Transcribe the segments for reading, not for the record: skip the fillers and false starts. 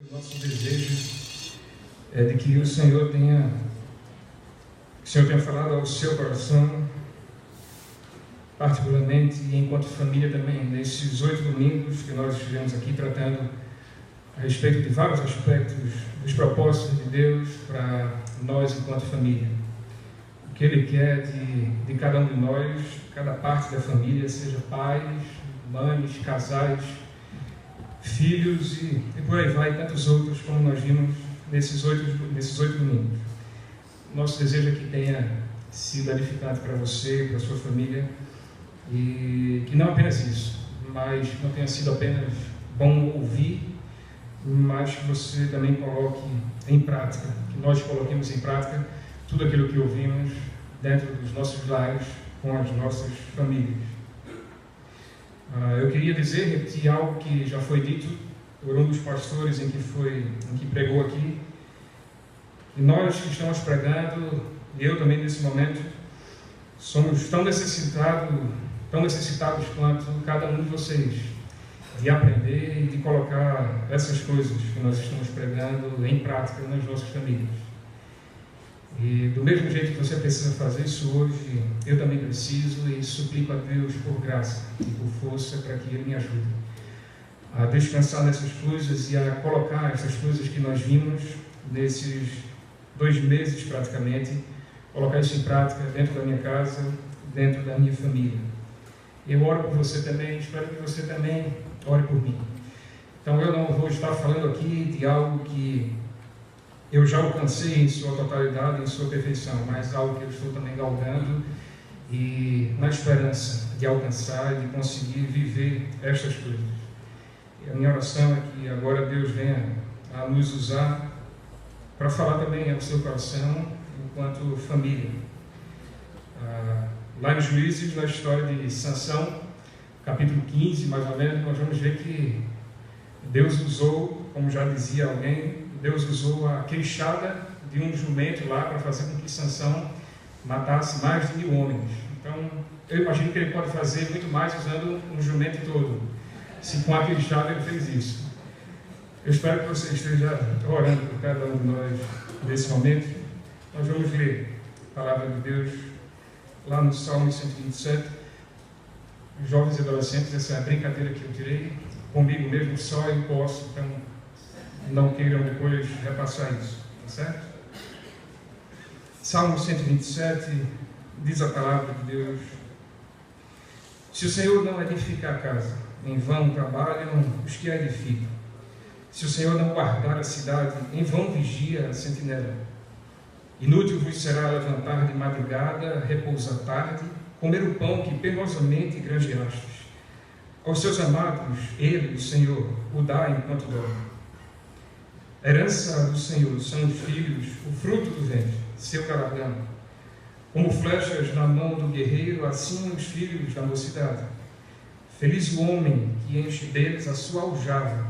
O nosso desejo é de que o Senhor tenha falado ao seu coração, particularmente e enquanto família também, nesses 8 domingos que nós estivemos aqui tratando a respeito de vários aspectos dos propósitos de Deus para nós enquanto família. O que Ele quer de cada um de nós, cada parte da família, seja pais, mães, casais, filhos e por aí vai, tantos outros como nós vimos nesses 8 domingos. Nosso desejo é que tenha sido edificado para você, para a sua família, e que não apenas isso, mas não tenha sido apenas bom ouvir, mas que você também coloque em prática, que nós coloquemos em prática tudo aquilo que ouvimos dentro dos nossos lares, com as nossas famílias. Eu queria repetir algo que já foi dito por um dos pastores em que pregou aqui. E nós que estamos pregando, e eu também nesse momento, somos tão necessitados quanto cada um de vocês, de aprender e de colocar essas coisas que nós estamos pregando em prática nas nossas famílias. E do mesmo jeito que você precisa fazer isso hoje, eu também preciso e suplico a Deus por graça e por força para que Ele me ajude a descansar nessas coisas e a colocar essas coisas que nós vimos nesses 2 meses praticamente, colocar isso em prática dentro da minha casa, dentro da minha família. Eu oro por você também, espero que você também ore por mim. Então eu não vou estar falando aqui de algo que eu já alcancei em sua totalidade, em sua perfeição, mas algo que eu estou também galgando e na esperança de alcançar e de conseguir viver estas coisas. E a minha oração é que agora Deus venha a nos usar para falar também ao seu coração enquanto família. Lá em Juízes, na história de Sansão, capítulo 15, mais ou menos, nós vamos ver que Deus usou, como já dizia alguém, Deus usou a queixada de um jumento lá para fazer com que Sansão matasse mais de 1000 homens. Então, eu imagino que ele pode fazer muito mais usando um jumento todo, se com a queixada ele fez isso. Eu espero que você esteja orando por cada um de nós nesse momento. Nós vamos ler a palavra de Deus lá no Salmo 127. Jovens e adolescentes, essa é a brincadeira que eu tirei comigo mesmo, só eu posso, então não queiram depois repassar isso, tá certo? Salmo 127 diz a palavra de Deus: se o Senhor não edificar a casa, em vão trabalham os que a edificam. Se o Senhor não guardar a cidade, em vão vigia a sentinela. Inútil vos será levantar de madrugada, repousar tarde, comer o pão que penosamente granjeastes. Aos seus amados, Ele, o Senhor, o dá enquanto dorme. A herança do Senhor são os filhos, o fruto do ventre, seu galardão. Como flechas na mão do guerreiro, assim os filhos da mocidade. Feliz o homem que enche deles a sua aljava.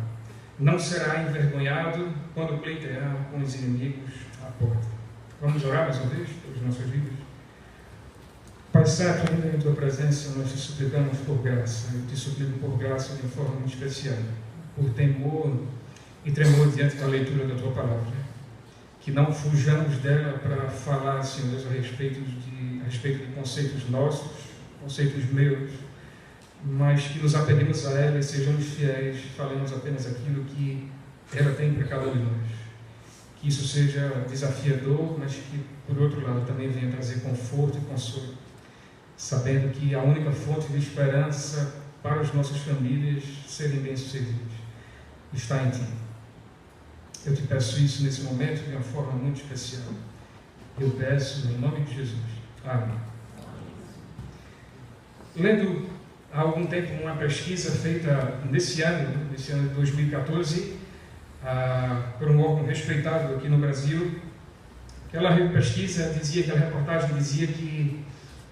Não será envergonhado quando pleitear com os inimigos à porta. Vamos orar mais uma vez pelas nossas vidas? Pai Santo, ainda em Tua presença, nós te suplicamos por graça. Eu te suplico por graça de uma forma muito especial, por temor e tremor diante da leitura da Tua palavra. Que não fujamos dela para falar, Senhor Deus, a respeito de conceitos nossos, conceitos meus, mas que nos apeguemos a ela e sejamos fiéis, falemos apenas aquilo que ela tem para cada um de nós. Que isso seja desafiador, mas que, por outro lado, também venha trazer conforto e consolo, sabendo que a única fonte de esperança para as nossas famílias serem bem-sucedidas está em Ti. Eu te peço isso nesse momento de uma forma muito especial. Eu peço em nome de Jesus. Amém. Lendo há algum tempo uma pesquisa feita nesse ano de 2014, por um órgão respeitado aqui no Brasil. Aquela reportagem dizia que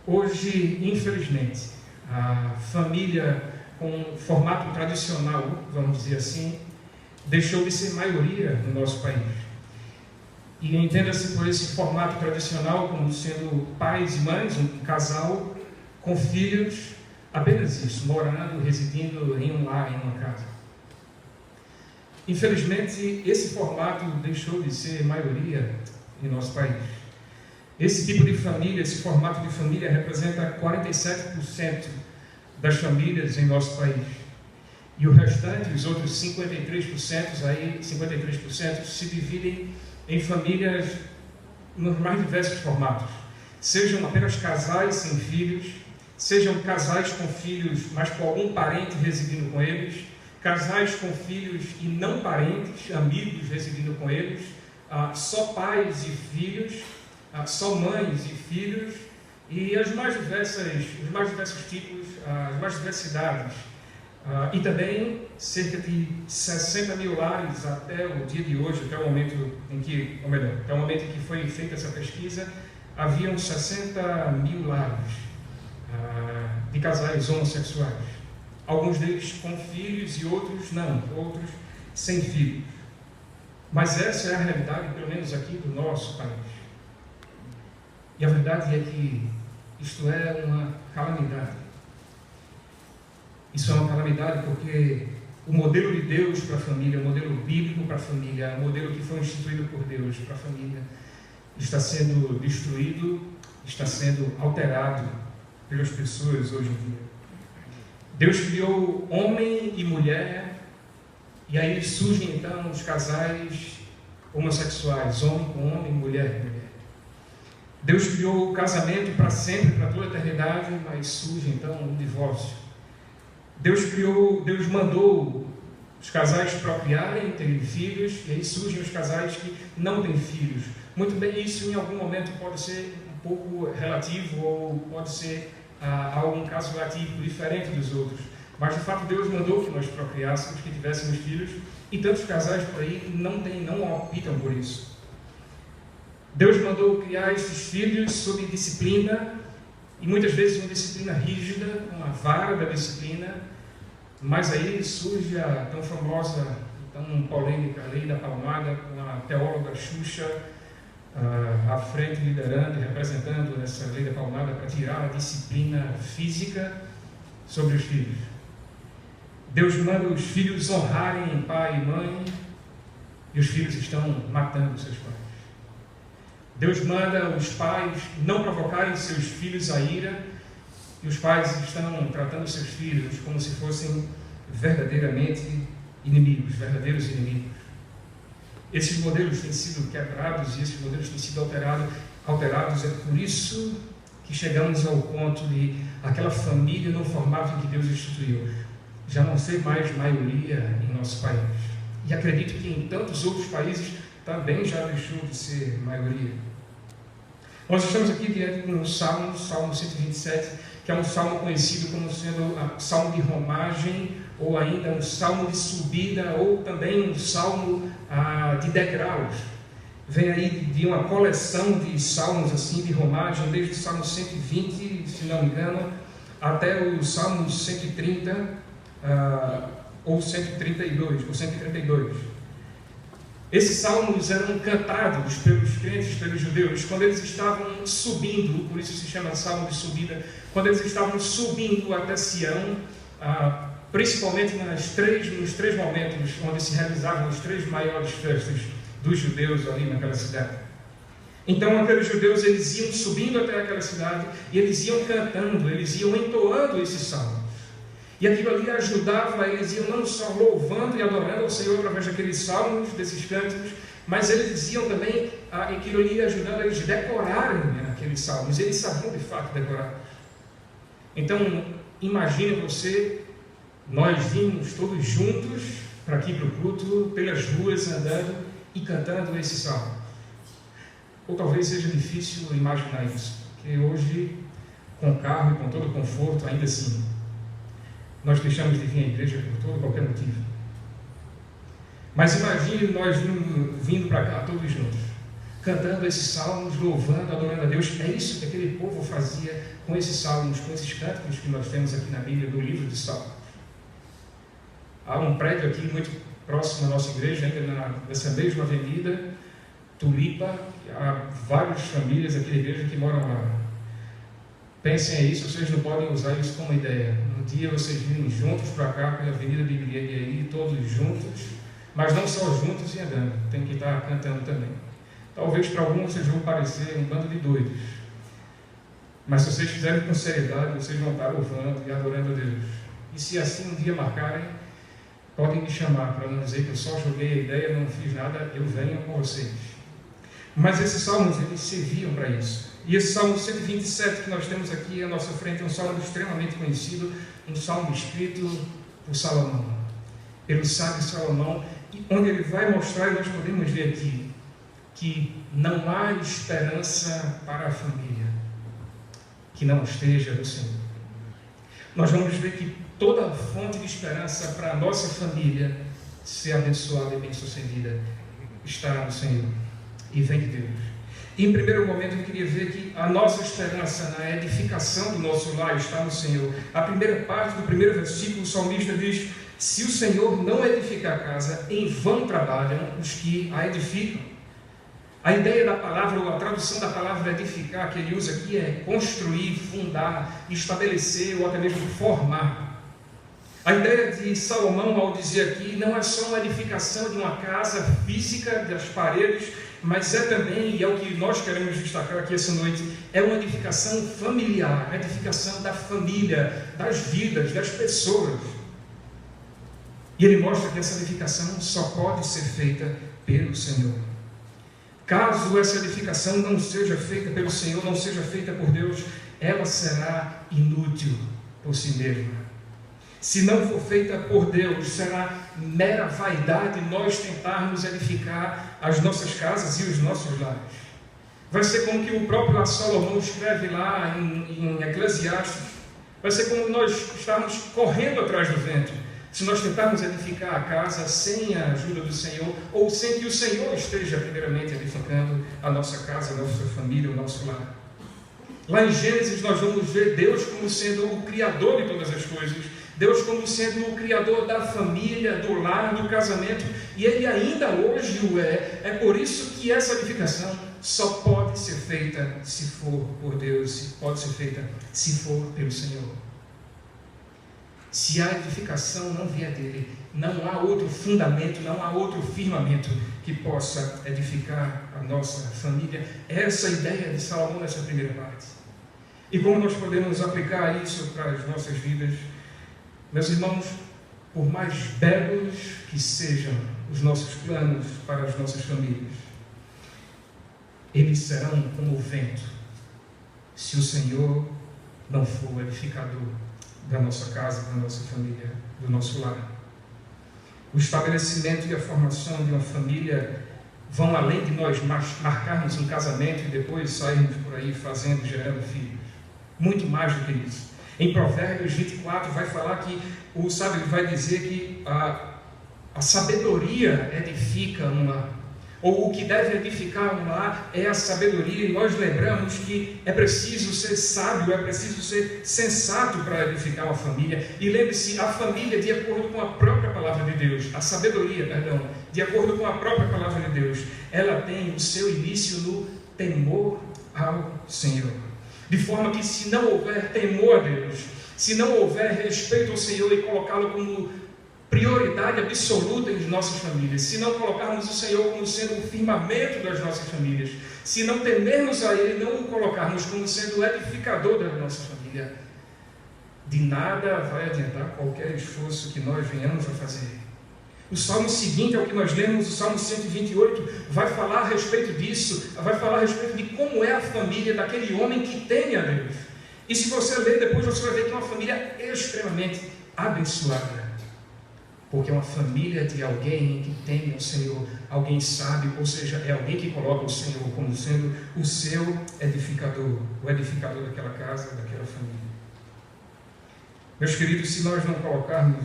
hoje, infelizmente, a família com formato tradicional, vamos dizer assim, deixou de ser maioria no nosso país. E entenda-se por esse formato tradicional como sendo pais e mães, um casal com filhos, apenas isso, morando, residindo em um lar, em uma casa. Infelizmente, esse formato deixou de ser maioria em nosso país. Esse tipo de família, esse formato de família representa 47% das famílias em nosso país. E o restante, os outros 53%, se dividem em famílias nos mais diversos formatos. Sejam apenas casais sem filhos, sejam casais com filhos, mas com algum parente residindo com eles, casais com filhos e não parentes, amigos residindo com eles, só pais e filhos, só mães e filhos, e os mais diversos tipos, as mais diversas idades. E também cerca de 60 mil lares até o dia de hoje, até o momento em que foi feita essa pesquisa, haviam 60 mil lares de casais homossexuais. Alguns deles com filhos e outros não, outros sem filhos. Mas essa é a realidade, pelo menos aqui, do nosso país. E a verdade é que isto é uma calamidade. Isso é uma calamidade porque o modelo de Deus para a família, o modelo bíblico para a família, o modelo que foi instituído por Deus para a família, está sendo destruído, está sendo alterado pelas pessoas hoje em dia. Deus criou homem e mulher, e aí surgem então os casais homossexuais, homem com homem, mulher com mulher. Deus criou o casamento para sempre, para toda a eternidade, mas surge então o divórcio. Deus mandou os casais procriarem, terem filhos, e aí surgem os casais que não têm filhos. Muito bem, isso em algum momento pode ser um pouco relativo, ou pode ser algum caso relativo, diferente dos outros. Mas de fato Deus mandou que nós procriássemos, que tivéssemos filhos, e tantos casais por aí não optam por isso. Deus mandou criar esses filhos sob disciplina, e muitas vezes uma disciplina rígida, uma vara da disciplina, mas aí surge a tão famosa, tão polêmica lei da palmada, com a teóloga Xuxa à frente, liderando e representando essa lei da palmada para tirar a disciplina física sobre os filhos. Deus manda os filhos honrarem pai e mãe, e os filhos estão matando seus pais. Deus manda os pais não provocarem seus filhos à ira, e os pais estão tratando seus filhos como se fossem verdadeiramente inimigos, verdadeiros inimigos. Esses modelos têm sido quebrados e esses modelos têm sido alterados. É por isso que chegamos ao ponto de aquela família no formato em que Deus instituiu já não ser mais maioria em nosso país. E acredito que em tantos outros países também já deixou de ser maioria. Nós estamos aqui diante de um salmo, Salmo 127, que é um salmo conhecido como sendo um salmo de romagem, ou ainda um salmo de subida, ou também um salmo de degraus. Vem aí de uma coleção de salmos assim, de romagem, desde o salmo 120, se não me engano, até o salmo 130, ou 132, ou 132. Esses salmos eram cantados pelos crentes, pelos judeus, quando eles estavam subindo, por isso se chama salmo de subida, quando eles estavam subindo até Sião, principalmente nos três momentos onde se realizavam as três maiores festas dos judeus ali naquela cidade. Então aqueles judeus, eles iam subindo até aquela cidade e eles iam cantando, eles iam entoando esses salmos. E aquilo ali ajudava, eles iam não só louvando e adorando ao Senhor através daqueles salmos, desses cânticos, mas eles iam também, aquilo ali ajudando eles a decorarem aqueles salmos. Eles sabiam de fato decorar. Então, imagine você, nós vimos todos juntos para aqui para o culto, pelas ruas andando e cantando esse salmo. Ou talvez seja difícil imaginar isso, porque hoje, com carro e com todo o conforto, ainda assim, nós deixamos de vir à igreja por todo qualquer motivo. Mas imagine nós vindo para cá todos juntos, cantando esses salmos, louvando, adorando a Deus. É isso que aquele povo fazia com esses salmos, com esses cânticos que nós temos aqui na Bíblia, do livro de Salmos. Há um prédio aqui muito próximo à nossa igreja, ainda nessa mesma avenida, Tulipa. Há várias famílias aqui da igreja que moram lá. Pensem aí, vocês não podem usar isso como ideia. Um dia vocês virem juntos para cá, pela Avenida Bibilier, e aí todos juntos, Mas não só juntos e andando, tem que estar cantando também. Talvez para alguns vocês vão parecer um bando de doidos, mas se vocês fizerem com seriedade, vocês vão estar louvando e adorando a Deus. E se assim um dia marcarem, podem me chamar, para não dizer que eu só joguei a ideia, não fiz nada, eu venho com vocês. Mas esses salmos, eles serviam para isso. E esse Salmo 127 que nós temos aqui à nossa frente é um salmo extremamente conhecido, um salmo escrito por Salomão, pelo sábio Salomão, onde ele vai mostrar, e nós podemos ver aqui, que não há esperança para a família que não esteja no Senhor. Nós vamos ver que toda fonte de esperança para a nossa família ser abençoada e bem-sucedida está no Senhor e vem de Deus. E em primeiro momento eu queria ver que a nossa esperança na edificação do nosso lar está no Senhor. A primeira parte do primeiro versículo, o salmista diz: se o Senhor não edificar a casa, em vão trabalham os que a edificam. A ideia da palavra, ou a tradução da palavra edificar que ele usa aqui é construir, fundar, estabelecer ou até mesmo formar. A ideia de Salomão ao dizer aqui não é só uma edificação de uma casa física, das paredes, mas é também, e é o que nós queremos destacar aqui essa noite, é uma edificação familiar, a edificação da família, das vidas, das pessoas. E ele mostra que essa edificação só pode ser feita pelo Senhor. Caso essa edificação não seja feita pelo Senhor, não seja feita por Deus, ela será inútil por si mesma. Se não for feita por Deus, será mera vaidade nós tentarmos edificar as nossas casas e os nossos lares. Vai ser como que o próprio Salomão escreve lá em Eclesiastes, vai ser como nós estarmos correndo atrás do vento. Se nós tentarmos edificar a casa sem a ajuda do Senhor, ou sem que o Senhor esteja primeiramente edificando a nossa casa, a nossa família, o nosso lar. Lá em Gênesis nós vamos ver Deus como sendo o Criador de todas as coisas, Deus como sendo o Criador da família, do lar, do casamento, e Ele ainda hoje o é. É por isso que essa edificação só pode ser feita se for por Deus, pode ser feita se for pelo Senhor. Se a edificação não vier dele, não há outro fundamento, não há outro firmamento que possa edificar a nossa família. Essa é a ideia de Salomão nessa primeira parte. E como nós podemos aplicar isso para as nossas vidas? Meus irmãos, por mais belos que sejam os nossos planos para as nossas famílias, eles serão como o vento, se o Senhor não for o edificador da nossa casa, da nossa família, do nosso lar. O estabelecimento e a formação de uma família vão além de nós marcarmos um casamento e depois sairmos por aí fazendo, gerando filhos. Muito mais do que isso. Em Provérbios 24 vai falar que, o sábio vai dizer que a sabedoria edifica um lar. Ou o que deve edificar um lar é a sabedoria, e nós lembramos que é preciso ser sábio, é preciso ser sensato para edificar uma família. E lembre-se, a família, de acordo com a própria palavra de Deus, a sabedoria, perdão, de acordo com a própria palavra de Deus, ela tem o seu início no temor ao Senhor. De forma que se não houver temor a Deus, se não houver respeito ao Senhor e colocá-lo como prioridade absoluta em nossas famílias, se não colocarmos o Senhor como sendo o firmamento das nossas famílias, se não temermos a Ele, não o colocarmos como sendo o edificador da nossa família, de nada vai adiantar qualquer esforço que nós venhamos a fazer. O salmo seguinte, ao que nós lemos, o Salmo 128, vai falar a respeito disso, vai falar a respeito de como é a família daquele homem que teme a Deus. E se você ler depois, você vai ver que é uma família extremamente abençoada. Porque é uma família de alguém que teme ao Senhor, alguém sábio, ou seja, é alguém que coloca o Senhor como sendo o seu edificador, o edificador daquela casa, daquela família. Meus queridos, se nós não colocarmos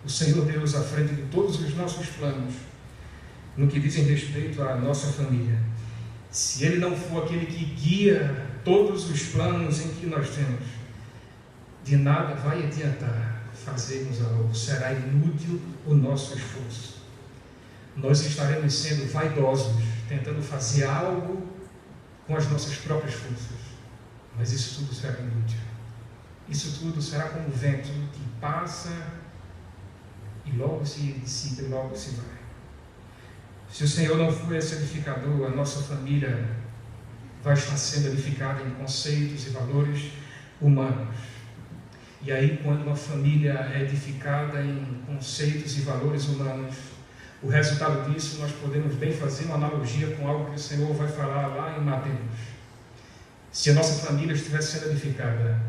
o Senhor Deus à frente de todos os nossos planos, no que dizem respeito à nossa família, se Ele não for aquele que guia todos os planos em que nós temos, de nada vai adiantar fazermos algo, será inútil o nosso esforço. Nós estaremos sendo vaidosos, tentando fazer algo com as nossas próprias forças, mas isso tudo será inútil. Isso tudo será como o vento que passa e logo se dissipa e logo se vai. Se o Senhor não for esse edificador, a nossa família vai estar sendo edificada em conceitos e valores humanos. E aí, quando uma família é edificada em conceitos e valores humanos, o resultado disso nós podemos bem fazer uma analogia com algo que o Senhor vai falar lá em Mateus. Se a nossa família estiver sendo edificada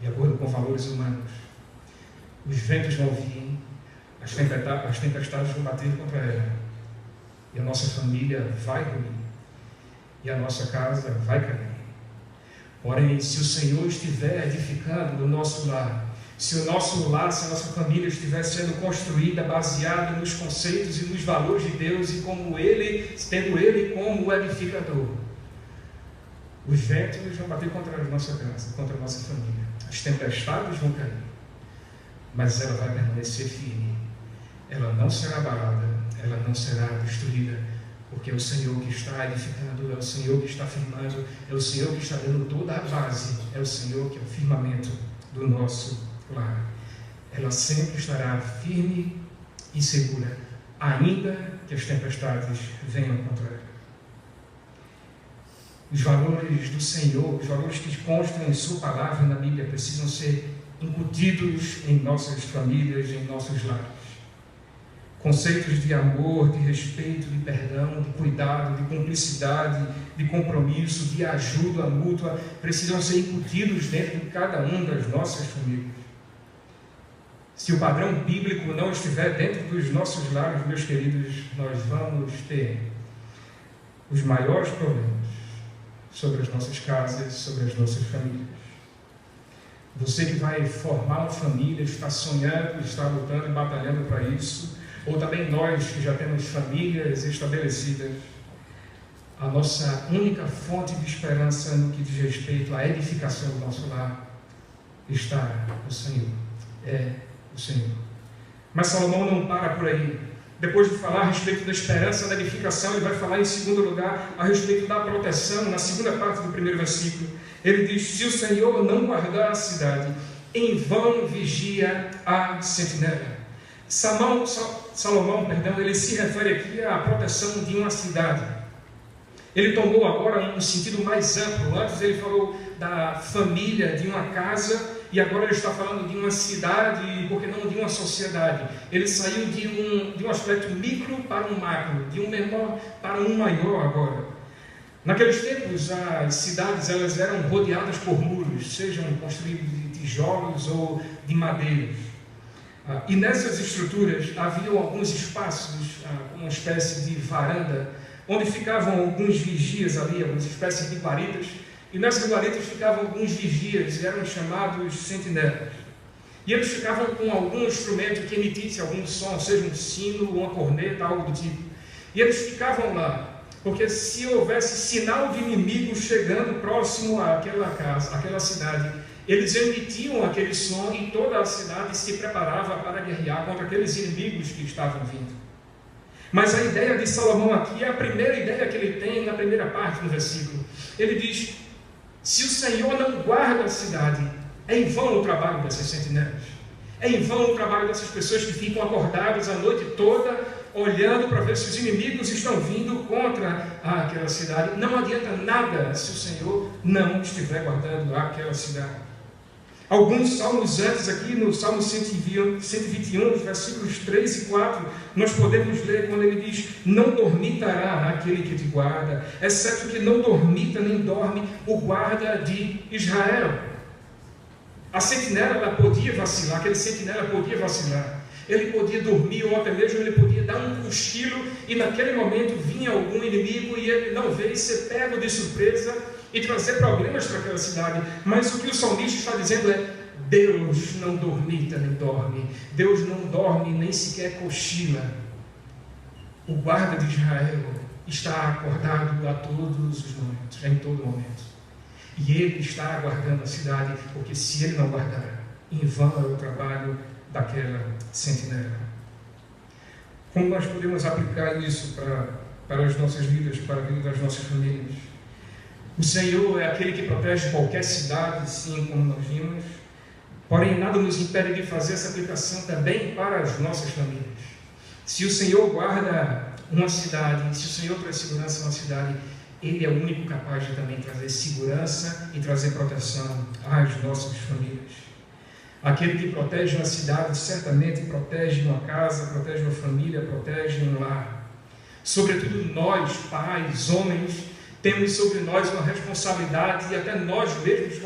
de acordo com valores humanos, os ventos vão vir, as tempestades vão bater contra ela, e a nossa família vai ruir, e a nossa casa vai cair. Porém, se o Senhor estiver edificando o nosso lar, se o nosso lar, se a nossa família estiver sendo construída baseada nos conceitos e nos valores de Deus e como Ele, tendo Ele como o edificador, os ventos vão bater contra a nossa casa, contra a nossa família. As tempestades vão cair, mas ela vai permanecer firme. Ela não será abalada, ela não será destruída, porque é o Senhor que está edificando, é o Senhor que está firmando, é o Senhor que está dando toda a base, é o Senhor que é o firmamento do nosso lar. Ela sempre estará firme e segura, ainda que as tempestades venham contra ela. Os valores do Senhor, os valores que constam em Sua palavra na Bíblia, precisam ser incutidos em nossas famílias, em nossos lares. Conceitos de amor, de respeito, de perdão, de cuidado, de cumplicidade, de compromisso, de ajuda mútua, precisam ser incutidos dentro de cada uma das nossas famílias. Se o padrão bíblico não estiver dentro dos nossos lares, meus queridos, nós vamos ter os maiores problemas sobre as nossas casas, sobre as nossas famílias. Você que vai formar uma família, está sonhando, está lutando e batalhando para isso, ou também nós que já temos famílias estabelecidas, a nossa única fonte de esperança no que diz respeito à edificação do nosso lar está no Senhor, é o Senhor. Mas Salomão não para por aí. Depois de falar a respeito da esperança, da edificação, ele vai falar em segundo lugar a respeito da proteção, na segunda parte do primeiro versículo. Ele diz: se o Senhor não guardar a cidade, em vão vigia a sentinela. Salomão, ele se refere aqui à proteção de uma cidade. Ele tomou agora um sentido mais amplo. Antes ele falou da família, de uma casa, e agora ele está falando de uma cidade, por que não de uma sociedade. Ele saiu de um aspecto micro para um macro, de um menor para um maior agora. Naqueles tempos, as cidades elas eram rodeadas por muros, sejam construídos de tijolos ou de madeiras. E nessas estruturas havia alguns espaços, uma espécie de varanda, onde ficavam alguns vigias ali, algumas espécies de guaritas, e nessas guaritas ficavam alguns vigias, e eram chamados sentinelas. E eles ficavam com algum instrumento que emitisse algum som, seja um sino, uma corneta, algo do tipo. E eles ficavam lá, porque se houvesse sinal de inimigo chegando próximo àquela casa, àquela cidade, eles emitiam aquele som e toda a cidade se preparava para guerrear contra aqueles inimigos que estavam vindo. Mas a ideia de Salomão aqui é a primeira ideia que ele tem na primeira parte do versículo. Ele diz: se o Senhor não guarda a cidade, é em vão o trabalho dessas sentinelas. É em vão o trabalho dessas pessoas que ficam acordadas a noite toda, olhando para ver se os inimigos estão vindo contra aquela cidade. Não adianta nada se o Senhor não estiver guardando aquela cidade. Alguns salmos antes, aqui no Salmo 121, versículos 3 e 4, nós podemos ler quando ele diz: não dormitará aquele que te guarda, exceto que não dormita nem dorme o guarda de Israel. A sentinela ela podia vacilar, aquele sentinela podia vacilar, ele podia dormir ou até mesmo ele podia dar um cochilo e naquele momento vinha algum inimigo e ele não veio ser pego de surpresa e trazer problemas para aquela cidade. Mas o que o salmista está dizendo é: Deus não dormita nem dorme, Deus não dorme nem sequer cochila. O guarda de Israel está acordado a todos os momentos, em todo momento, e ele está aguardando a cidade, porque se ele não guardar, em vão é o trabalho daquela sentinela. Como nós podemos aplicar isso para as nossas vidas, para a vida das nossas famílias? O Senhor é aquele que protege qualquer cidade, sim, como nós vimos, porém nada nos impede de fazer essa aplicação também para as nossas famílias. Se o Senhor guarda uma cidade, se o Senhor traz segurança numa cidade, Ele é o único capaz de também trazer segurança e trazer proteção às nossas famílias. Aquele que protege uma cidade, certamente protege uma casa, protege uma família, protege um lar. Sobretudo nós, pais, homens, temos sobre nós uma responsabilidade, e até nós mesmos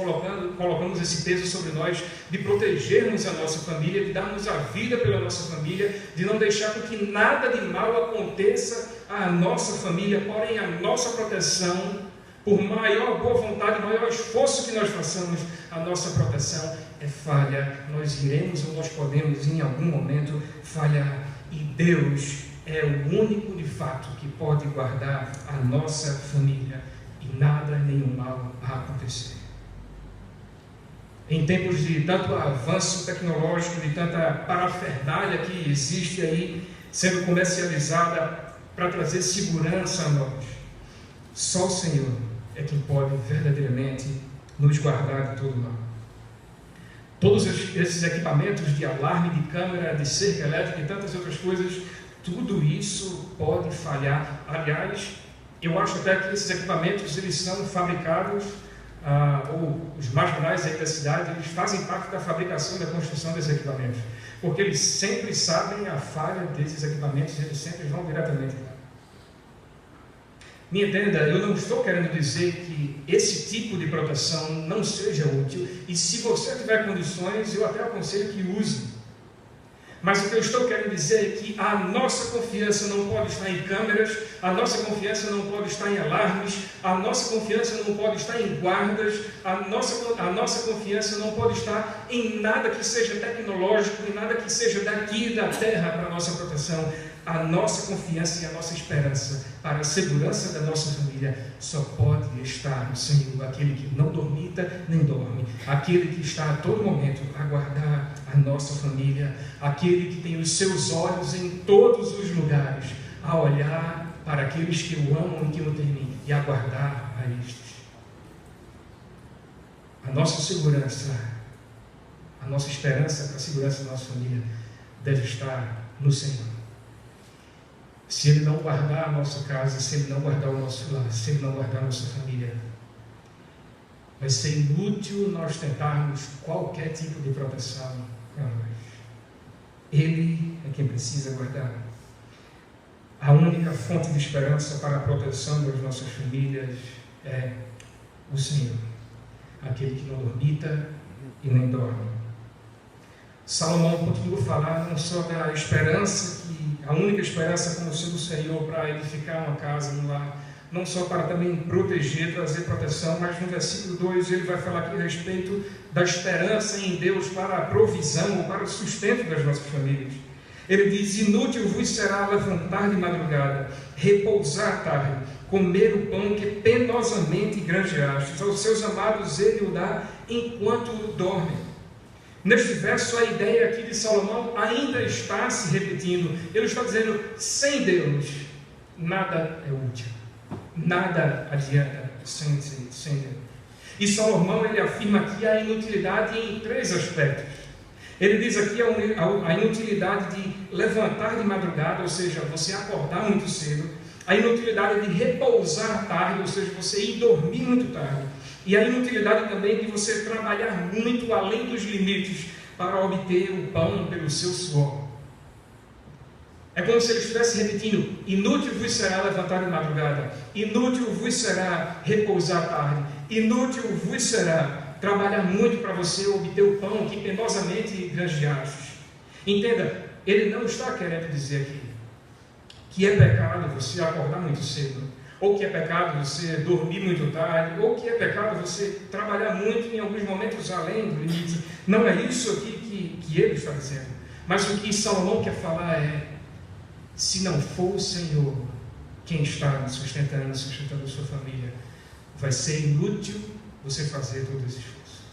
colocamos esse peso sobre nós, de protegermos a nossa família, de darmos a vida pela nossa família, de não deixar com que nada de mal aconteça à nossa família. Porém, a nossa proteção, por maior boa vontade, maior esforço que nós façamos, a nossa proteção é falha. Nós iremos ou nós podemos em algum momento falhar, e Deus é o único de fato que pode guardar a nossa família e nada, nenhum mal a acontecer. Em tempos de tanto avanço tecnológico, de tanta parafernália que existe aí sendo comercializada para trazer segurança a nós, só o Senhor é quem pode verdadeiramente nos guardar de todo mal. Todos esses equipamentos de alarme, de câmera, de cerca elétrica e tantas outras coisas, tudo isso pode falhar. Aliás, eu acho até que esses equipamentos, eles são fabricados, ou os mais banais aí da cidade, eles fazem parte da fabricação e da construção desses equipamentos, porque eles sempre sabem a falha desses equipamentos, eles sempre vão diretamente lá. Me entenda, eu não estou querendo dizer que esse tipo de proteção não seja útil, e se você tiver condições, eu até aconselho que use. Mas o que eu estou querendo dizer é que a nossa confiança não pode estar em câmeras, a nossa confiança não pode estar em alarmes, a nossa confiança não pode estar em guardas, a nossa confiança não pode estar em nada que seja tecnológico, em nada que seja daqui da terra para a nossa proteção. A nossa confiança e a nossa esperança para a segurança da nossa família só pode estar no Senhor, aquele que não dormita nem dorme, aquele que está a todo momento a guardar a nossa família, aquele que tem os seus olhos em todos os lugares, a olhar para aqueles que o amam e que o temem e a guardar a estes. A nossa segurança, a nossa esperança para a segurança da nossa família deve estar no Senhor. Se Ele não guardar a nossa casa, se Ele não guardar o nosso lar, se Ele não guardar a nossa família, vai ser inútil nós tentarmos qualquer tipo de proteção para nós. Ele é quem precisa guardar. A única fonte de esperança para a proteção das nossas famílias é o Senhor, aquele que não dormita e nem dorme. Salomão continua a falar não só da esperança, a única esperança como sendo o Senhor para edificar uma casa no lar, não só para também proteger, trazer proteção, mas no versículo 2 ele vai falar aqui a respeito da esperança em Deus para a provisão ou para o sustento das nossas famílias. Ele diz: inútil vos será levantar de madrugada, repousar tarde, comer o pão que penosamente granjeastes, aos seus amados ele o dá enquanto dormem. Neste verso, a ideia aqui de Salomão ainda está se repetindo. Ele está dizendo: sem Deus, nada é útil, nada adianta sem Deus. E Salomão, ele afirma aqui a inutilidade em 3 aspectos. Ele diz aqui a inutilidade de levantar de madrugada, ou seja, você acordar muito cedo, a inutilidade de repousar tarde, ou seja, você ir dormir muito tarde, e a inutilidade também de você trabalhar muito além dos limites para obter o pão pelo seu suor. É como se ele estivesse repetindo: inútil vos será levantar de madrugada, inútil vos será repousar tarde, inútil vos será trabalhar muito para você obter o pão que penosamente granjeastes. Entenda, ele não está querendo dizer aqui que é pecado você acordar muito cedo, ou que é pecado você dormir muito tarde, ou que é pecado você trabalhar muito em alguns momentos além do limite. Não é isso aqui que ele está dizendo. Mas o que Salomão quer falar é: se não for o Senhor quem está sustentando a sua família, vai ser inútil você fazer todo esse esforço.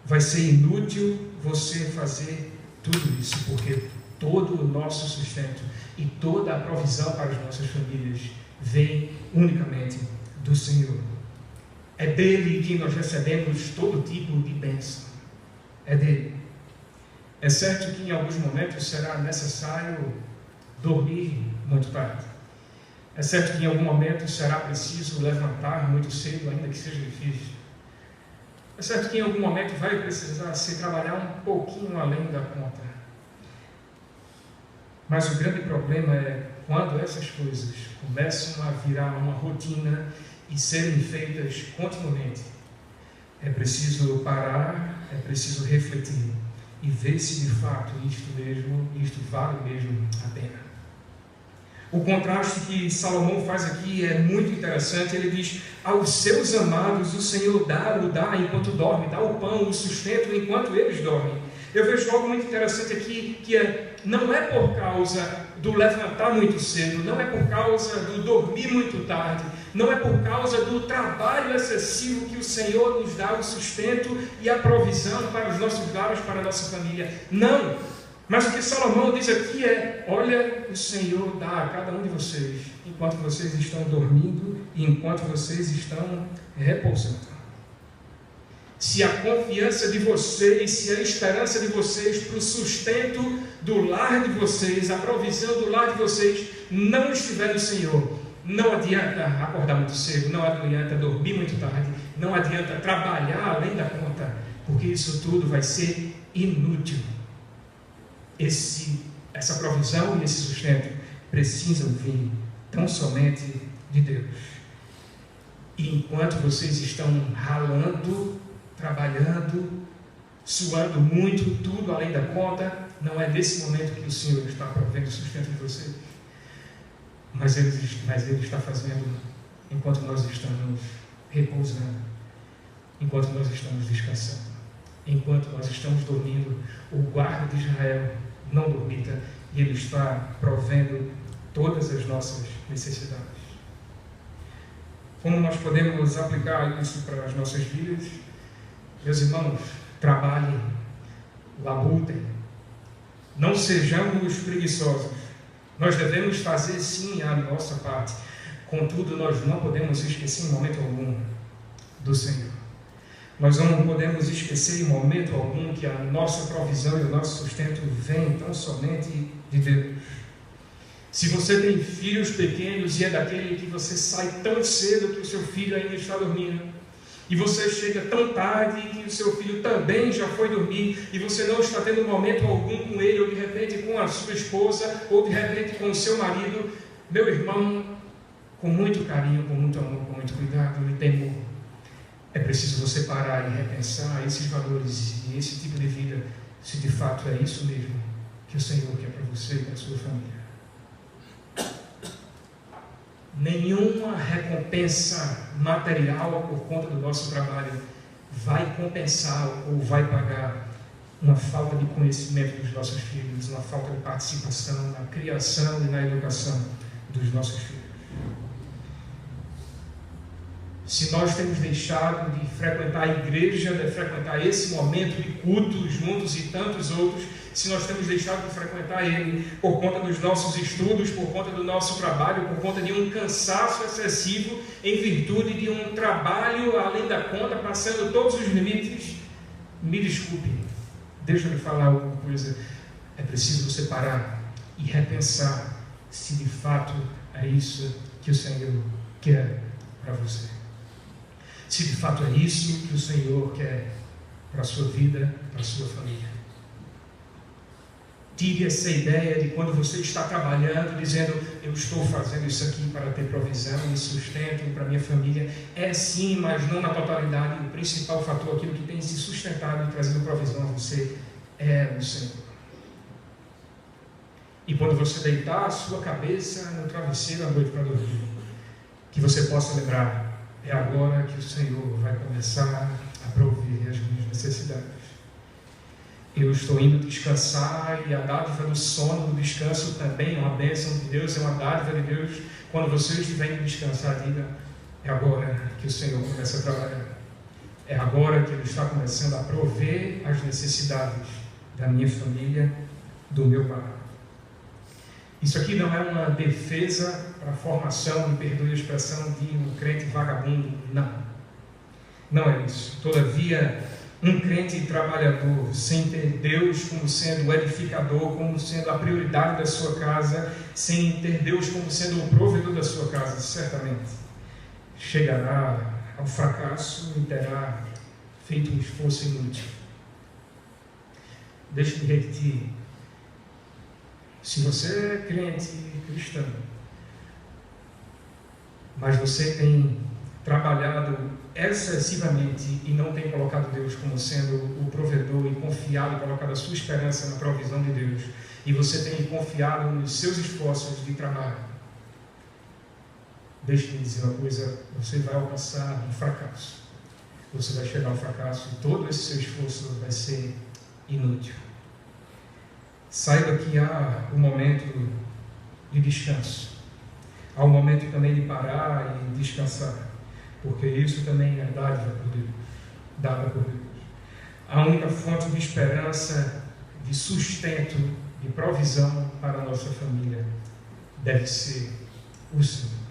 Vai ser inútil você fazer tudo isso, porque todo o nosso sustento e toda a provisão para as nossas famílias vem unicamente do Senhor. É dele que nós recebemos todo tipo de bênção. É dele. É certo que em alguns momentos será necessário dormir muito tarde. É certo que em algum momento será preciso levantar muito cedo, ainda que seja difícil. É certo que em algum momento vai precisar se trabalhar um pouquinho além da conta. Mas o grande problema é quando essas coisas começam a virar uma rotina e serem feitas continuamente. É preciso parar, é preciso refletir e ver se de fato isto vale mesmo a pena. O contraste que Salomão faz aqui é muito interessante. Ele diz: aos seus amados o Senhor dá enquanto dorme, dá o pão, o sustento enquanto eles dormem. Eu vejo algo muito interessante aqui, não é por causa do levantar muito cedo, não é por causa do dormir muito tarde, não é por causa do trabalho excessivo que o Senhor nos dá o sustento e a provisão para os nossos lares, para a nossa família. Não! Mas o que Salomão diz aqui é: olha, o Senhor dá a cada um de vocês, enquanto vocês estão dormindo e enquanto vocês estão repousando. Se a confiança de vocês, se a esperança de vocês para o sustento do lar de vocês, a provisão do lar de vocês não estiver no Senhor, não adianta acordar muito cedo, não adianta dormir muito tarde, não adianta trabalhar além da conta, porque isso tudo vai ser inútil. Essa provisão e esse sustento precisam vir tão somente de Deus. E enquanto vocês estão ralando, trabalhando, suando muito, tudo além da conta, não é nesse momento que o Senhor está provendo o sustento de vocês, mas Ele está fazendo enquanto nós estamos repousando, enquanto nós estamos descansando, enquanto nós estamos dormindo. O guarda de Israel não dormita e Ele está provendo todas as nossas necessidades. Como nós podemos aplicar isso para as nossas vidas? Meus irmãos, trabalhem, labutem, não sejamos preguiçosos. Nós devemos fazer sim a nossa parte, contudo nós não podemos esquecer em momento algum do Senhor. Nós não podemos esquecer em momento algum que a nossa provisão e o nosso sustento vem tão somente de Deus. Se você tem filhos pequenos e é daquele que você sai tão cedo que o seu filho ainda está dormindo, e você chega tão tarde que o seu filho também já foi dormir, e você não está tendo momento algum com ele, ou de repente com a sua esposa, ou de repente com o seu marido, meu irmão, com muito carinho, com muito amor, com muito cuidado e temor, é preciso você parar e repensar esses valores e esse tipo de vida, se de fato é isso mesmo que o Senhor quer para você e para a sua família. Nenhuma recompensa material por conta do nosso trabalho vai compensar ou vai pagar uma falta de conhecimento dos nossos filhos, uma falta de participação na criação e na educação dos nossos filhos. Se nós temos deixado de frequentar a igreja, de frequentar esse momento de culto juntos e tantos outros, se nós temos deixado de frequentar ele por conta dos nossos estudos, por conta do nosso trabalho, por conta de um cansaço excessivo, em virtude de um trabalho além da conta, passando todos os limites, me desculpe, deixa eu lhe falar alguma coisa. É preciso você parar e repensar se de fato é isso que o Senhor quer para você. Se de fato é isso que o Senhor quer para a sua vida, para a sua família. Tire essa ideia de quando você está trabalhando, dizendo: eu estou fazendo isso aqui para ter provisão e sustento para minha família. É sim, mas não na totalidade. O principal fator, aquilo que tem se sustentado e trazendo provisão a você, é o Senhor. E quando você deitar a sua cabeça no travesseiro à noite para dormir, que você possa lembrar: é agora que o Senhor vai começar a prover as minhas necessidades. Eu estou indo descansar, e a dádiva do sono, do descanso também é uma bênção de Deus, é uma dádiva de Deus. Quando você estiver indo descansar, diga: é agora que o Senhor começa a trabalhar. É agora que Ele está começando a prover as necessidades da minha família, do meu lar. Isso aqui não é uma defesa para a formação, me perdoe a expressão, de um crente vagabundo. Não. Não é isso. Todavia, Um crente trabalhador, sem ter Deus como sendo o edificador, como sendo a prioridade da sua casa, sem ter Deus como sendo o provedor da sua casa, certamente chegará ao fracasso e terá feito um esforço inútil. Deixa-me repetir. Se você é crente cristão, mas você tem trabalhado excessivamente e não tem colocado Deus como sendo o provedor e confiado, colocado a sua esperança na provisão de Deus, e você tem confiado nos seus esforços de trabalho, deixe-me dizer uma coisa, você vai alcançar um fracasso. Você vai chegar ao fracasso e todo esse seu esforço vai ser inútil. Saiba que há um momento de descanso. Há um momento também de parar e descansar, porque isso também é dádiva por Deus, dada por Deus. A única fonte de esperança, de sustento, de provisão para a nossa família deve ser o Senhor.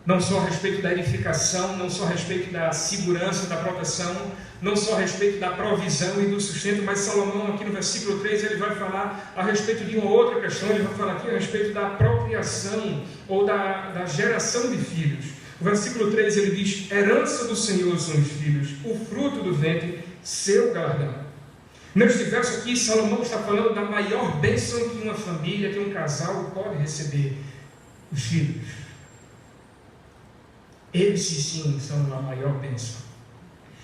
Não só a respeito da edificação, não só a respeito da segurança, da proteção, não só a respeito da provisão e do sustento, mas Salomão aqui no versículo 3 ele vai falar a respeito de uma outra questão, ele vai falar aqui a respeito da procriação ou da geração de filhos. O versículo 3 ele diz: herança do Senhor são os filhos, o fruto do ventre, seu galardão. Neste verso aqui, Salomão está falando da maior bênção que uma família, que um casal pode receber: os filhos. Eles sim são a maior bênção.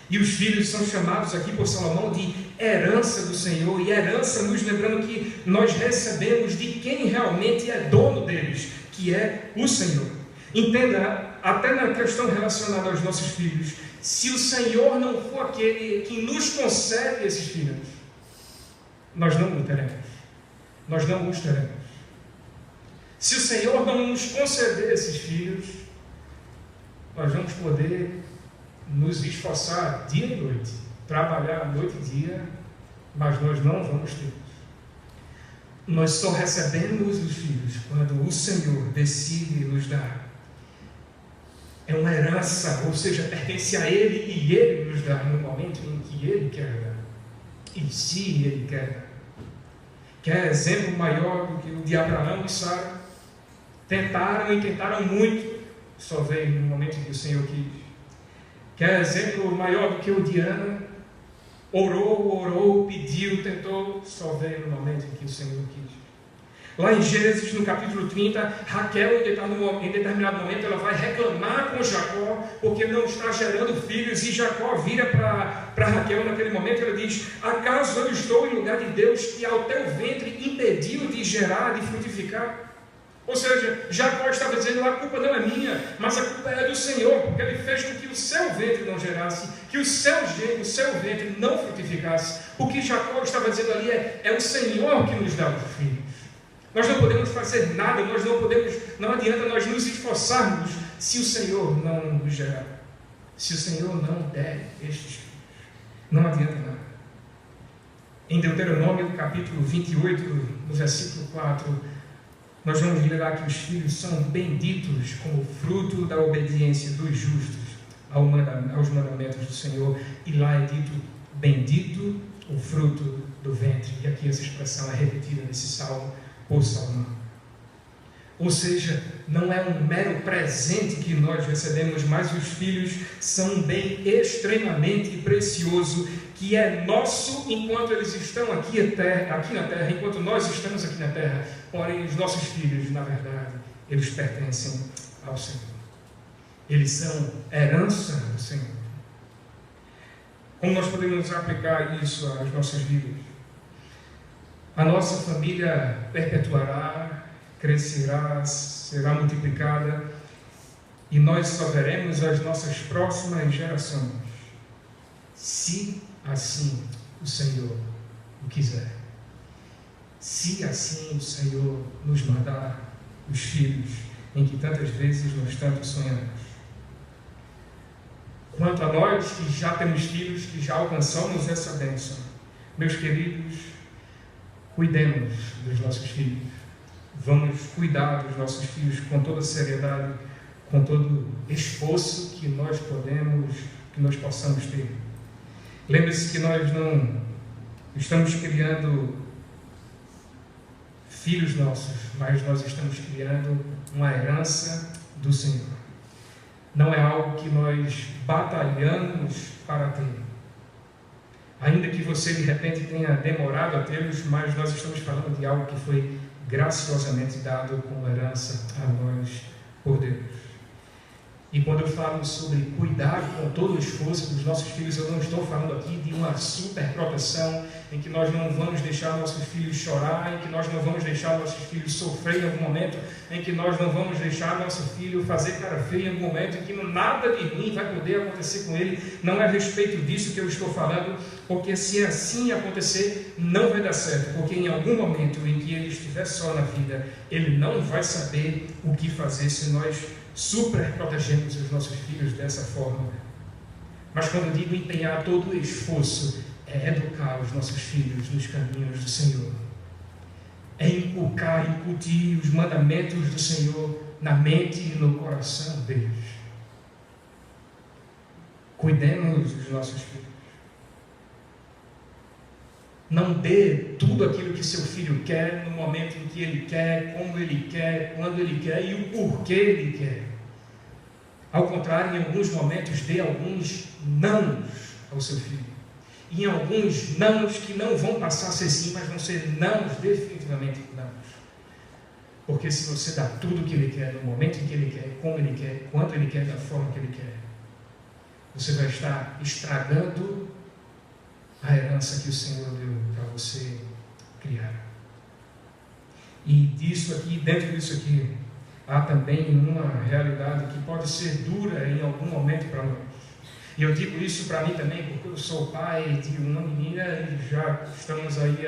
E os filhos são chamados aqui por Salomão de herança do Senhor, e herança nos lembrando que nós recebemos de quem realmente é dono deles, que é o Senhor. Entenda, até na questão relacionada aos nossos filhos, se o Senhor não for aquele que nos concede esses filhos, nós não o teremos. Nós não os teremos. Se o Senhor não nos conceder esses filhos, nós vamos poder nos esforçar dia e noite, trabalhar noite e dia, mas nós não vamos ter. Nós só recebemos os filhos quando o Senhor decide nos dar. É uma herança, ou seja, pertence a Ele e Ele nos dá no momento em que Ele quer dar. E se Ele quer dar. Quer exemplo maior do que o de Abraão e Sara? Tentaram muito, só veio no momento em que o Senhor quis. Quer exemplo maior do que o de Ana? Orou, pediu, tentou, só veio no momento em que o Senhor quis. Lá em Gênesis, no capítulo 30, Raquel, em determinado momento, ela vai reclamar com Jacó, porque não está gerando filhos, e Jacó vira para Raquel naquele momento, ela diz: acaso eu estou em lugar de Deus, que ao teu ventre impediu de gerar, de frutificar? Ou seja, Jacó estava dizendo: a culpa não é minha, mas a culpa é do Senhor, porque Ele fez com que o seu ventre não gerasse, que o seu ventre não frutificasse. O que Jacó estava dizendo ali é o Senhor que nos dá os filhos. Nós não podemos fazer nada, não adianta nós nos esforçarmos se o Senhor não nos gerar, se o Senhor não der estes filhos. Não adianta nada. Em Deuteronômio, capítulo 28, no versículo 4, nós vamos ler lá que os filhos são benditos como fruto da obediência dos justos aos mandamentos do Senhor. E lá é dito: bendito o fruto do ventre. E aqui essa expressão é repetida nesse salmo por Salomão. Ou seja, não é um mero presente que nós recebemos, mas os filhos são um bem extremamente precioso, que é nosso enquanto eles estão aqui na terra, enquanto nós estamos aqui na terra. Porém, os nossos filhos, na verdade, eles pertencem ao Senhor. Eles são herança do Senhor. Como nós podemos aplicar isso às nossas vidas? A nossa família perpetuará, crescerá, será multiplicada, e nós só veremos as nossas próximas gerações, se assim o Senhor o quiser. Se assim o Senhor nos mandar os filhos em que tantas vezes nós tanto sonhamos. Quanto a nós que já temos filhos, que já alcançamos essa bênção, meus queridos, cuidemos dos nossos filhos. Vamos cuidar dos nossos filhos com toda seriedade, com todo esforço que nós possamos ter. Lembre-se que nós não estamos criando filhos nossos, mas nós estamos criando uma herança do Senhor. Não é algo que nós batalhamos para ter. Ainda que você de repente tenha demorado a tê-los, mas nós estamos falando de algo que foi graciosamente dado como herança a nós por Deus. E quando eu falo sobre cuidar com todo o esforço dos nossos filhos, eu não estou falando aqui de uma super proteção, em que nós não vamos deixar nossos filhos chorar, em que nós não vamos deixar nossos filhos sofrer em algum momento, em que nós não vamos deixar nosso filho fazer cara feia em algum momento, em que nada de ruim vai poder acontecer com ele. Não é a respeito disso que eu estou falando, porque se assim acontecer, não vai dar certo, porque em algum momento em que ele estiver só na vida, ele não vai saber o que fazer se nós super protegemos os nossos filhos dessa forma. Mas quando eu digo empenhar todo o esforço, é educar os nossos filhos nos caminhos do Senhor, é inculcar, incutir os mandamentos do Senhor na mente e no coração deles. Cuidemos dos nossos filhos. Não dê tudo aquilo que seu filho quer, no momento em que ele quer, como ele quer, quando ele quer e o porquê ele quer. Ao contrário, em alguns momentos, dê alguns nãos ao seu filho. E em alguns nãos que não vão passar a ser sim, mas vão ser nãos, definitivamente nãos. Porque se você dá tudo o que ele quer, no momento em que ele quer, como ele quer, quando ele quer, da forma que ele quer, você vai estar estragando a herança que o Senhor deu para você criar. E disso aqui, dentro disso aqui, há também uma realidade que pode ser dura em algum momento para nós. E eu digo isso para mim também, porque eu sou pai de uma menina e já estamos aí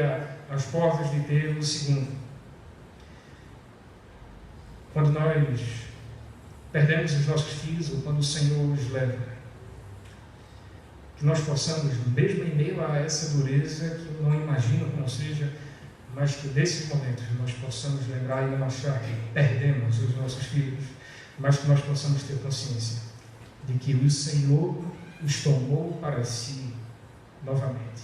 às portas de ter o segundo. Quando nós perdemos os nossos filhos ou quando o Senhor os leva, que nós possamos, mesmo em meio a essa dureza, que eu não imagino como seja, mas que desses momentos nós possamos lembrar e não achar que perdemos os nossos filhos, mas que nós possamos ter consciência de que o Senhor os tomou para si novamente.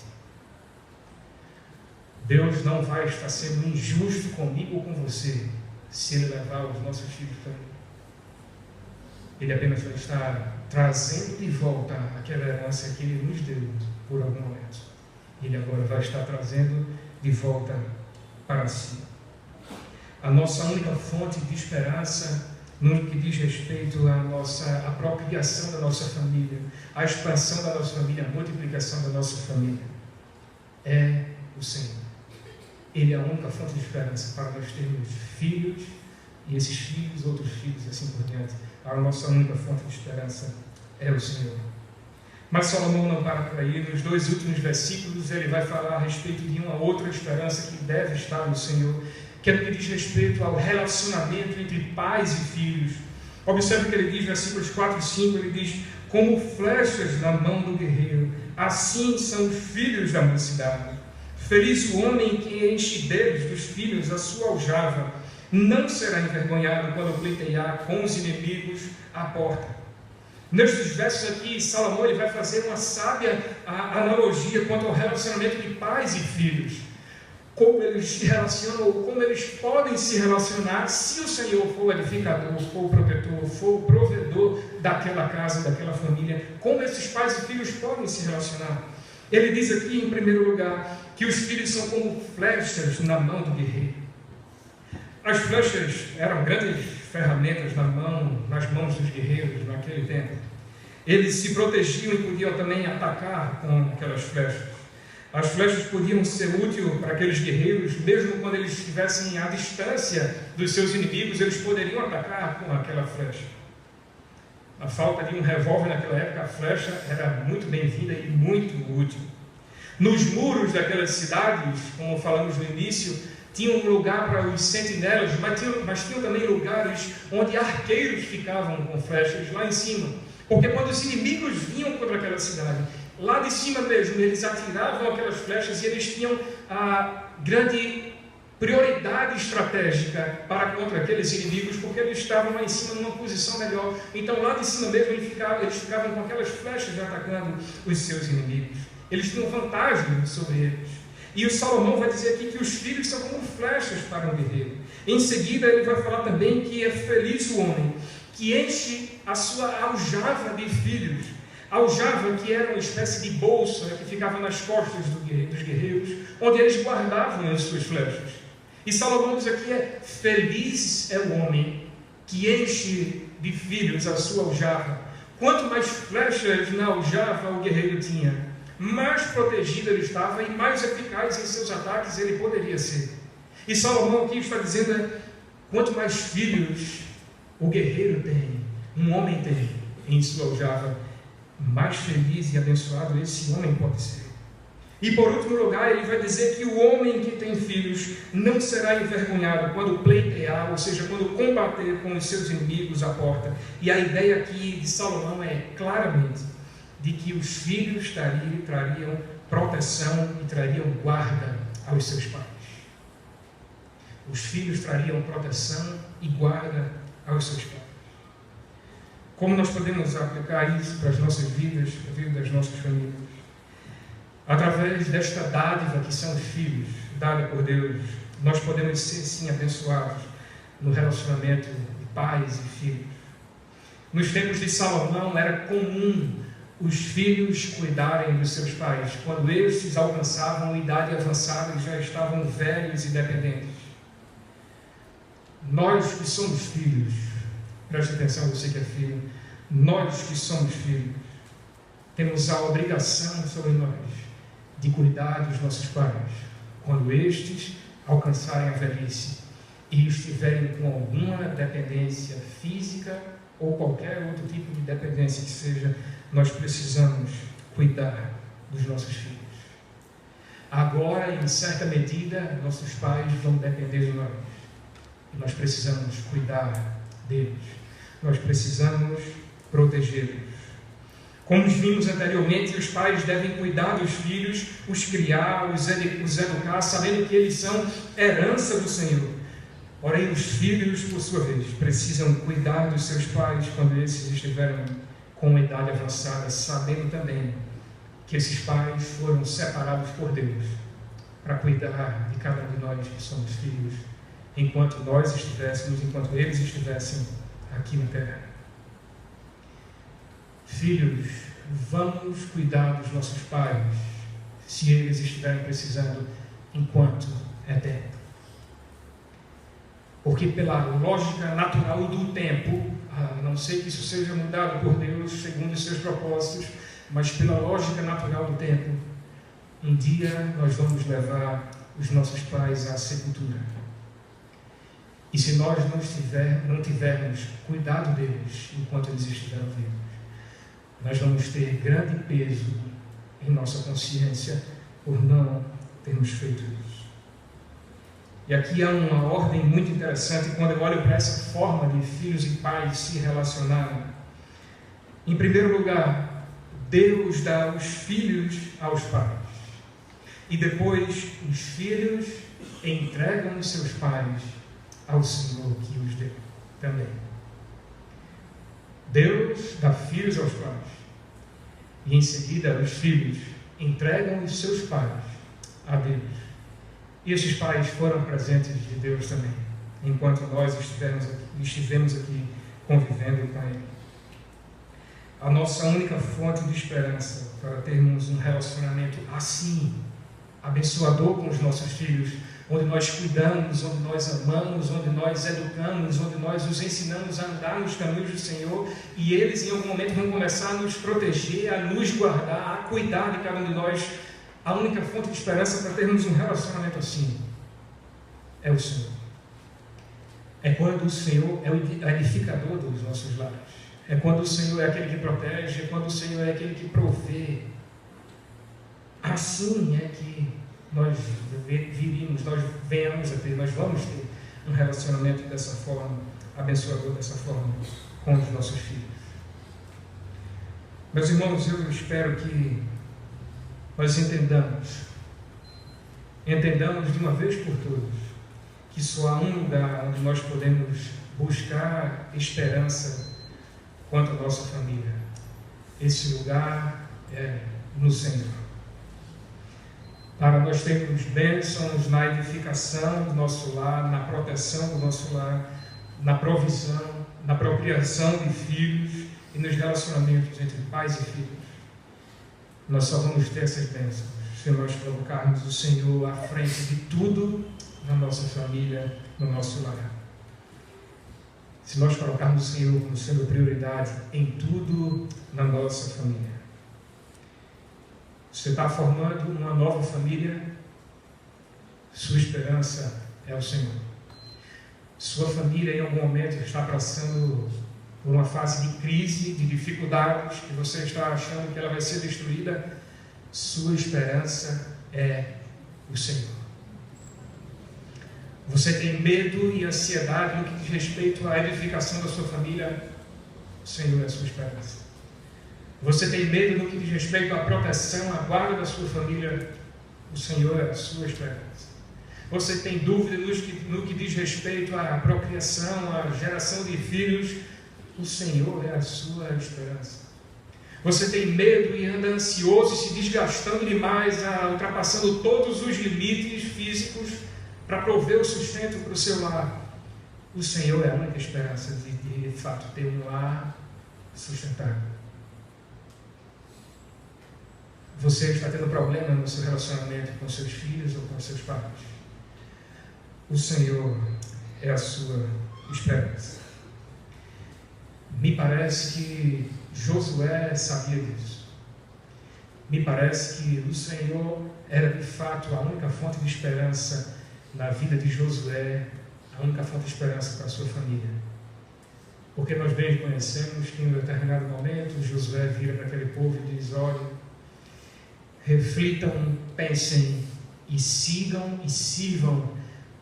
Deus não vai estar sendo injusto comigo ou com você se Ele levar os nossos filhos para Ele. Ele apenas vai estar trazendo de volta aquela herança que Ele nos deu por algum momento. Ele agora vai estar trazendo de volta para si. A nossa única fonte de esperança no que diz respeito à apropriação da nossa família, à expansão da nossa família, à multiplicação da nossa família, é o Senhor. Ele é a única fonte de esperança para nós termos filhos, e esses filhos, outros filhos, assim por diante. A nossa única fonte de esperança é o Senhor. Mas Salomão não para por aí. Nos 2 últimos versículos ele vai falar a respeito de uma outra esperança que deve estar no Senhor, que é no que diz respeito ao relacionamento entre pais e filhos. Observe que ele diz, versículos 4 e 5, ele diz: como flechas na mão do guerreiro, assim são os filhos da mocidade. Feliz o homem que enche deles dos filhos a sua aljava, não será envergonhado quando pleitear com os inimigos à porta. Nestes versos aqui, Salomão ele vai fazer uma sábia analogia quanto ao relacionamento de pais e filhos. Como eles se relacionam, ou como eles podem se relacionar se o Senhor for o edificador, for o protetor, for o provedor daquela casa, daquela família. Como esses pais e filhos podem se relacionar? Ele diz aqui, em primeiro lugar, que os filhos são como flechas na mão do guerreiro. As flechas eram grandes ferramentas nas mãos dos guerreiros naquele tempo. Eles se protegiam e podiam também atacar com aquelas flechas. As flechas podiam ser úteis para aqueles guerreiros, mesmo quando eles estivessem à distância dos seus inimigos, eles poderiam atacar com aquela flecha. A falta de um revólver naquela época, a flecha era muito bem-vinda e muito útil. Nos muros daquelas cidades, como falamos no início, tinha um lugar para os sentinelas, mas tinham também lugares onde arqueiros ficavam com flechas lá em cima. Porque quando os inimigos vinham contra aquela cidade, lá de cima mesmo, eles atiravam aquelas flechas e eles tinham a grande prioridade estratégica para contra aqueles inimigos, porque eles estavam lá em cima numa posição melhor. Então lá de cima mesmo eles ficavam com aquelas flechas atacando os seus inimigos. Eles tinham vantagem sobre eles. E o Salomão vai dizer aqui que os filhos são como flechas para um guerreiro. Em seguida, ele vai falar também que é feliz o homem que enche a sua aljava de filhos. A aljava, que era uma espécie de bolsa, que ficava nas costas dos guerreiros, onde eles guardavam as suas flechas. E Salomão diz aqui: feliz é o homem que enche de filhos a sua aljava. Quanto mais flechas na aljava o guerreiro tinha, mais protegido ele estava e mais eficaz em seus ataques ele poderia ser. E Salomão aqui está dizendo: quanto mais filhos o guerreiro tem, um homem tem em sua aljava, mais feliz e abençoado esse homem pode ser. E por último lugar, ele vai dizer que o homem que tem filhos não será envergonhado quando pleitear, ou seja, quando combater com os seus inimigos à porta. E a ideia aqui de Salomão é claramente de que os filhos trariam proteção e trariam guarda aos seus pais. Os filhos trariam proteção e guarda aos seus pais. Como nós podemos aplicar isso para as nossas vidas, para a vida das nossas famílias? Através desta dádiva que são os filhos, dada por Deus, nós podemos ser sim abençoados no relacionamento de pais e filhos. Nos tempos de Salomão era comum os filhos cuidarem dos seus pais, quando estes alcançavam idade avançada e já estavam velhos e dependentes. Nós que somos filhos, preste atenção, você que é filho, nós que somos filhos, temos a obrigação sobre nós de cuidar dos nossos pais, quando estes alcançarem a velhice e estiverem com alguma dependência física ou qualquer outro tipo de dependência que seja, nós precisamos cuidar dos nossos filhos. Agora, em certa medida, nossos pais vão depender de nós. Nós precisamos cuidar deles. Nós precisamos protegê-los. Como vimos anteriormente, os pais devem cuidar dos filhos, os criar, os educar, sabendo que eles são herança do Senhor. Porém, os filhos, por sua vez, precisam cuidar dos seus pais quando esses estiverem com uma idade avançada, sabendo também que esses pais foram separados por Deus para cuidar de cada um de nós que somos filhos, enquanto eles estivessem aqui na terra. Filhos, vamos cuidar dos nossos pais, se eles estiverem precisando, enquanto é tempo. Porque pela lógica natural do tempo, a não ser que isso seja mudado por Deus segundo os seus propósitos, mas pela lógica natural do tempo, um dia nós vamos levar os nossos pais à sepultura. E se nós não tivermos cuidado deles enquanto eles estiverem vivos, nós vamos ter grande peso em nossa consciência por não termos feito isso. E aqui há uma ordem muito interessante quando eu olho para essa forma de filhos e pais se relacionarem. Em primeiro lugar, Deus dá os filhos aos pais. E depois os filhos entregam os seus pais ao Senhor que os deu também. Deus dá filhos aos pais. E em seguida os filhos entregam os seus pais a Deus. E esses pais foram presentes de Deus também, enquanto nós estivemos aqui convivendo com Ele. A nossa única fonte de esperança para termos um relacionamento assim, abençoador com os nossos filhos, onde nós cuidamos, onde nós amamos, onde nós educamos, onde nós os ensinamos a andar nos caminhos do Senhor, e eles em algum momento vão começar a nos proteger, a nos guardar, a cuidar de cada um de nós. A única fonte de esperança para termos um relacionamento assim é o Senhor. É quando o Senhor é o edificador dos nossos lares. É quando o Senhor é aquele que protege, é quando o Senhor é aquele que provê. Assim é que nós vamos ter um relacionamento dessa forma, abençoador dessa forma, com os nossos filhos. Meus irmãos, eu espero que nós entendamos de uma vez por todas, que só há um lugar onde nós podemos buscar esperança quanto à nossa família. Esse lugar é no Senhor. para nós termos bênçãos na edificação do nosso lar, na proteção do nosso lar, na provisão, na procriação de filhos e nos relacionamentos entre pais e filhos. Nós só vamos ter essas bênçãos se nós colocarmos o Senhor à frente de tudo na nossa família, no nosso lar. Se nós colocarmos o Senhor como sendo prioridade em tudo na nossa família. Você está formando uma nova família, sua esperança é o Senhor. Sua família em algum momento está passando por uma fase de crise, de dificuldades, que você está achando que ela vai ser destruída, sua esperança é o Senhor. Você tem medo e ansiedade no que diz respeito à edificação da sua família, o Senhor é a sua esperança. Você tem medo no que diz respeito à proteção, à guarda da sua família, o Senhor é a sua esperança. Você tem dúvida no que diz respeito à procriação, à geração de filhos, o Senhor é a sua esperança. Você tem medo e anda ansioso e se desgastando demais, ultrapassando todos os limites físicos para prover o sustento para o seu lar. O Senhor é a única esperança de fato ter um lar sustentável. Você está tendo problema no seu relacionamento com seus filhos ou com seus pais? O Senhor é a sua esperança. Me parece que Josué sabia disso. Me parece que o Senhor era de fato a única fonte de esperança na vida de Josué, a única fonte de esperança para a sua família. Porque nós bem conhecemos que em um determinado momento Josué vira para aquele povo e diz: olha, reflitam, pensem e sigam e sirvam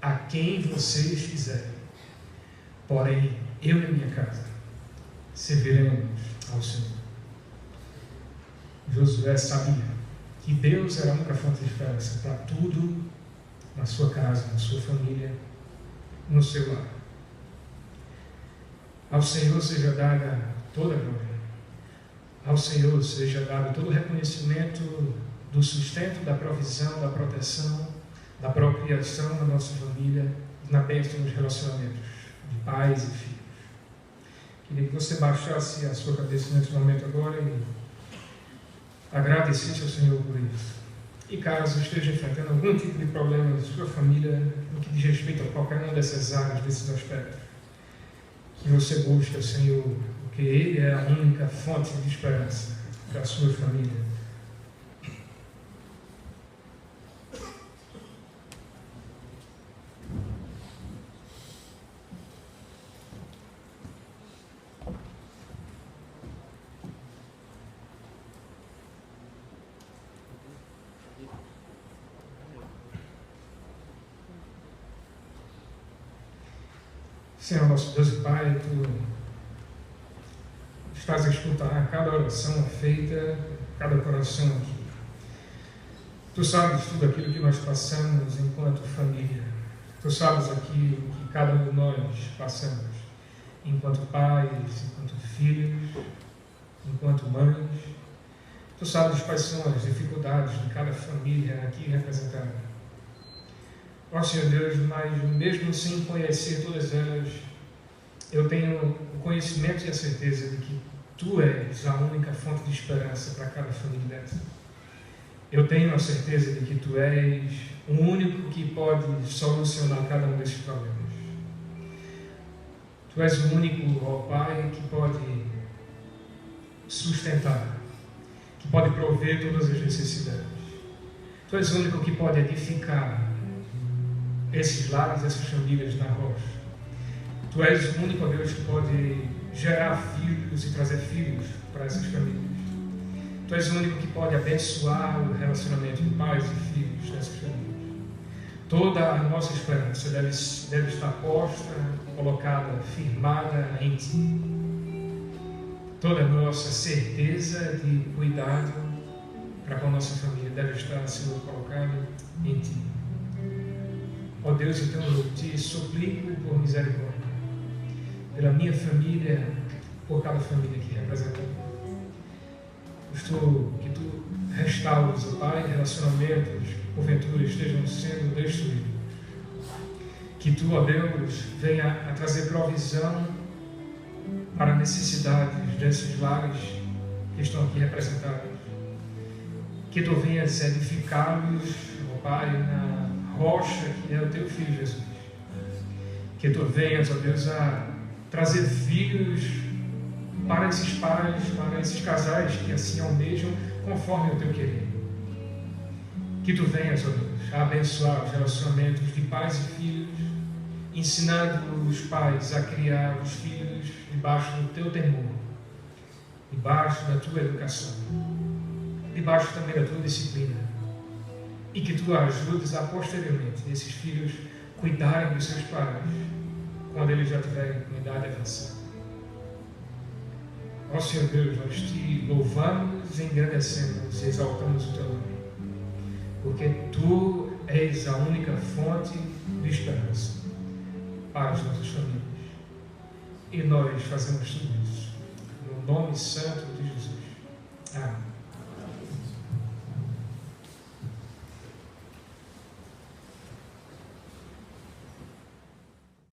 a quem vocês quiserem. Porém, eu e a minha casa serviremos ao Senhor. Josué sabia que Deus era a única fonte de esperança para tudo na sua casa, na sua família, no seu lar. Ao Senhor seja dada toda a glória. Ao Senhor seja dado todo o reconhecimento do sustento, da provisão, da proteção, da procriação na nossa família, na bênção dos relacionamentos de pais e filhos. Queria que você baixasse a sua cabeça nesse momento agora e agradecesse ao Senhor por isso. E caso esteja enfrentando algum tipo de problema na sua família, no que diz respeito a qualquer uma dessas áreas, desses aspectos, que você busque ao Senhor, porque Ele é a única fonte de esperança para a sua família. Senhor, nosso Deus e Pai, Tu estás a escutar cada oração feita, cada coração aqui. Tu sabes tudo aquilo que nós passamos enquanto família. Tu sabes aquilo que cada um de nós passamos enquanto pais, enquanto filhos, enquanto mães. Tu sabes quais são as dificuldades de cada família aqui representada. Ó Senhor Deus, mas mesmo sem conhecer todas elas, eu tenho o conhecimento e a certeza de que Tu és a única fonte de esperança para cada família dessa. Eu tenho a certeza de que Tu és o único que pode solucionar cada um desses problemas. Tu és o único, ó Pai, que pode sustentar, que pode prover todas as necessidades. Tu és o único que pode edificar esses lares, essas famílias na rocha. Tu és o único Deus que pode gerar filhos e trazer filhos para essas famílias. Tu és o único que pode abençoar o relacionamento de pais e filhos nessas famílias. Toda a nossa esperança deve estar posta, colocada, firmada em Ti. Toda a nossa certeza de cuidado para com a nossa família deve estar, Senhor, colocada em Ti. Ó Deus, então eu Te suplico por misericórdia, pela minha família, por cada família aqui representada. que tu restaures, ó Pai, relacionamentos que porventura estejam sendo destruídos. Que tu, ó Deus, venha a trazer provisão para necessidades desses lares que estão aqui representados. Que tu venhas edificá-los, ó Pai, na rocha que é o teu Filho Jesus. Que tu venhas, ó Deus, a trazer filhos para esses pais, para esses casais que assim almejam conforme o teu querer. Que tu venhas, ó Deus, a abençoar os relacionamentos de pais e filhos, ensinando os pais a criar os filhos debaixo do teu temor, debaixo da tua educação, debaixo também da tua disciplina. E que tu ajudes a posteriormente esses filhos cuidarem dos seus pais quando eles já tiverem com idade avançada. Ó Senhor Deus, nós te louvamos, engrandecemos e exaltamos o teu nome, porque tu és a única fonte de esperança para as nossas famílias. E nós fazemos tudo isso no nome santo de